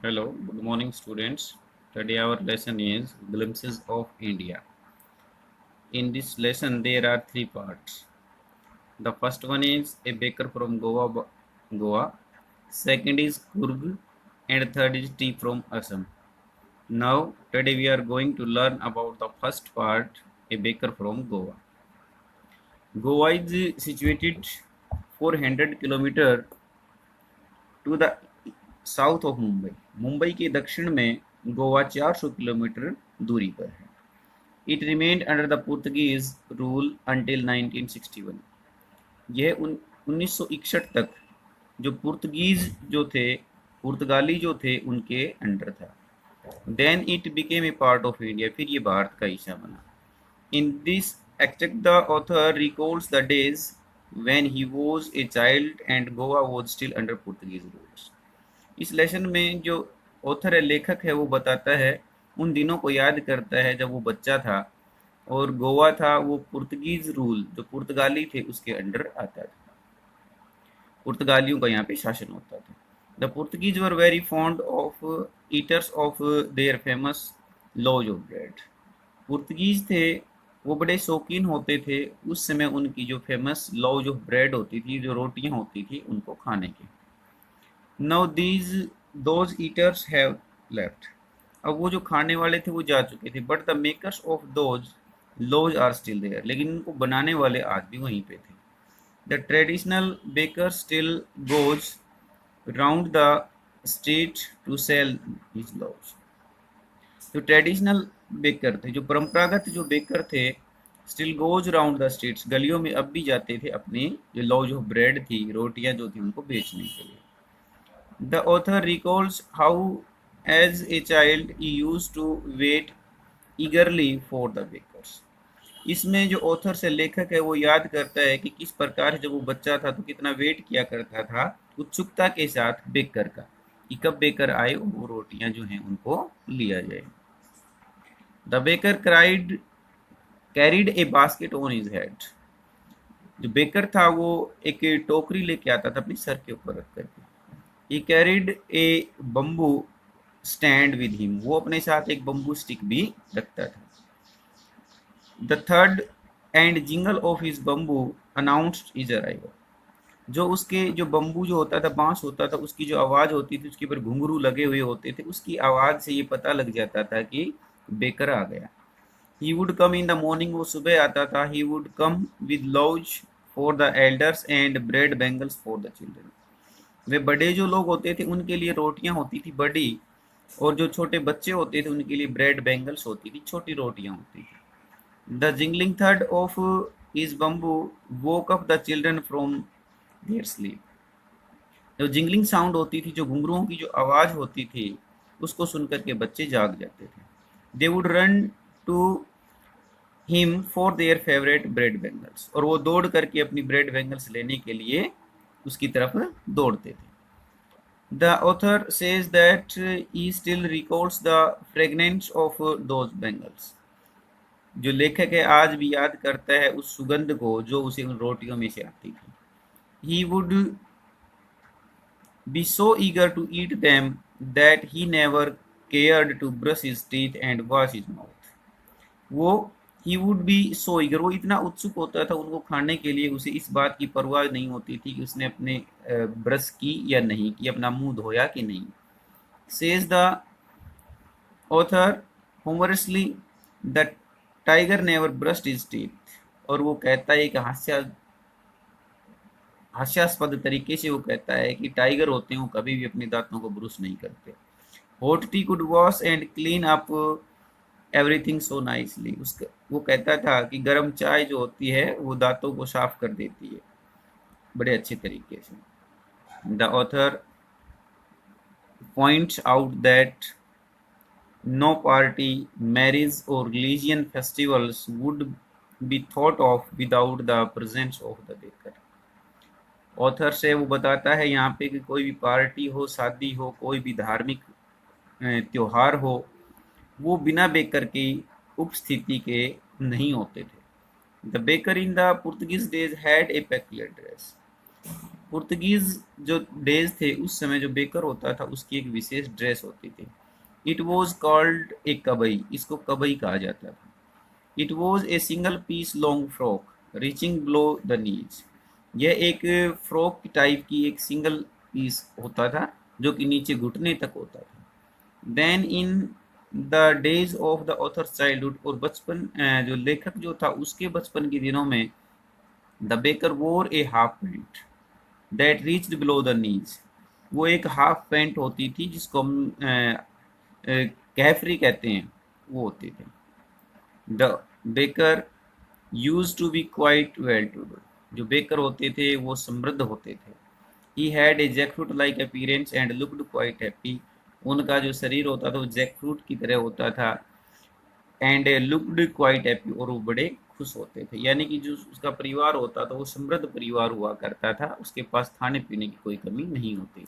Hello, good morning, students. Today our lesson is Glimpses of India. In this lesson, there are three parts. The first one is a baker from Goa. Second is Kurg, and third is tea from Assam. Now, today we are going to learn about the first part, a baker from Goa. Goa is situated 400 kilometer to the south of Mumbai. Mumbai के दक्षिण में Goa 400 kilometre दूरी पर है। It remained under the Portuguese rule until 1961। यह 1961 तक जो पुर्तगाली जो थे उनके अंडर था। Then it became a part of India, फिर ये भारत का हिस्सा बना। In this act the author recalls the days when he was a child and Goa was still under Portuguese rules। इस लेसन में जो ऑथर है, लेखक है, वो बताता है, उन दिनों को याद करता है जब वो बच्चा था और गोवा था वो पुर्तगीज रूल, जो पुर्तगाली थे, उसके अंडर आता था। पुर्तगालियों का यहाँ पे शासन होता था। The Portuguese were very fond of eaters of their famous loaves of bread. Portuguese थे वो बड़े शौकीन होते थे उस समय उनकी जो फेमस लॉज ऑफ ब्रेड होती थी, जो रोटियां होती थी, उनको खाने की। Now these those eaters have left. अब वो जो खाने वाले थे वो जा चुके थे, but the makers of those loaves are still there. लेकिन इनको बनाने वाले आज भी वहीं पे थे। The traditional baker still goes round the street to sell his loaves. जो ट्रेडिशनल बेकर थे, जो परंपरागत जो बेकर थे, still goes round the streets, गलियों में अब भी जाते थे अपनी जो लॉज ऑफ ब्रेड थी, रोटियां जो थी, उनको बेचने के लिए। The author recalls how as a child he used to wait eagerly for the bakers. इसमें जो ऑथर से लेखक है वो याद करता है कि किस प्रकार जब वो बच्चा था तो कितना वेट किया करता था उत्सुकता के साथ बेकर का, कि कब बेकर आए और वो रोटियां जो हैं उनको लिया जाए। The baker carried A basket on his head. जो बेकर था वो एक टोकरी लेके आता था अपने सर के ऊपर रख करके। ही carried A bamboo stand with him, वो अपने साथ एक बम्बू स्टिक भी रखता था। The third and jingle of his bamboo announced his arrival. जो उसके जो बम्बू जो होता था, बांस होता था, उसकी जो आवाज़ होती थी, उसके ऊपर घुंघरू लगे हुए होते थे, उसकी आवाज़ से ये पता लग जाता था कि बेकर आ गया। He would come in the morning, वो सुबह आता था। He would come with loaves for the elders and bread bangles for the children. वे बड़े जो लोग होते थे उनके लिए रोटियां होती थी बड़ी, और जो छोटे बच्चे होते थे उनके लिए ब्रेड बैंगल्स होती थी, छोटी रोटियां होती थी। The jingling third of his bamboo woke up the children from there sleep. जो जिंगलिंग साउंड होती थी, जो घुंघरुओं की जो आवाज़ होती थी, उसको सुनकर के बच्चे जाग जाते थे। They would run to him for their favourite bread bangles, और वो दौड़ करके अपनी ब्रेड बैंगल्स लेने के लिए उसकी तरफ दौड़ते थे। The author says that he still records the fragrance of those bangles. जो लेखक है आज भी याद करता है उस सुगंध को जो उसे उन रोटियों में से आती थी। He would be so eager to eat them that he never cared to brush his teeth and wash his mouth. वो he would be so eager, वो इतना उत्सुक होता था उनको खाने के लिए, उसे इस बात की परवाह नहीं होती थी कि उसने अपने ब्रश की या नहीं की, अपना मुंह धोया कि नहीं। Says the author humorously, the tiger never brushed his teeth. और वो कहता है कि हास्यास्पद तरीके से वो कहता है कि टाइगर होते हैं वो कभी भी अपने दांतों को ब्रश नहीं करते। Hot T could wash and clean up everything so nicely. उसका वो कहता था कि गर्म चाय जो होती है वो दांतों को साफ कर देती है बड़े अच्छे तरीके से। The author points out that no party, marriage और religion festivals would be thought of without the presence of the baker. Author से वो बताता है यहाँ पे कि कोई भी पार्टी हो, शादी हो, कोई भी धार्मिक त्योहार हो, वो बिना बेकर की उपस्थिति के नहीं होते थे। The baker in the Portuguese days had a peculiar dress. Portuguese जो डेज थे उस समय जो बेकर होता था उसकी एक विशेष ड्रेस होती थी। इट वॉज कॉल्ड ए कबई, इसको कबई कहा जाता था। It was a single piece long frock reaching below the knees, यह एक फ्रॉक टाइप की एक सिंगल पीस होता था जो कि नीचे घुटने तक होता था। Then in the days of the author's childhood, और बचपन जो लेखक जो था उसके बचपन के दिनों में, the baker wore a half pant that reached below the knees, वो एक हाफ पैंट होती थी जिसको हम कैफरी कहते हैं, वो होते थे। The baker used to be quite well to do, जो बेकर होते थे वो समृद्ध होते थे। He had a jackfruit like appearance and looked quite happy, उनका जो शरीर होता था वो जैकफ्रूट की तरह होता था। एंड लुक्ड क्वाइट हैप्पी, और वो बड़े खुश होते थे, यानी कि जो उसका परिवार होता था वो समृद्ध परिवार हुआ करता था, उसके पास खाने पीने की कोई कमी नहीं होती।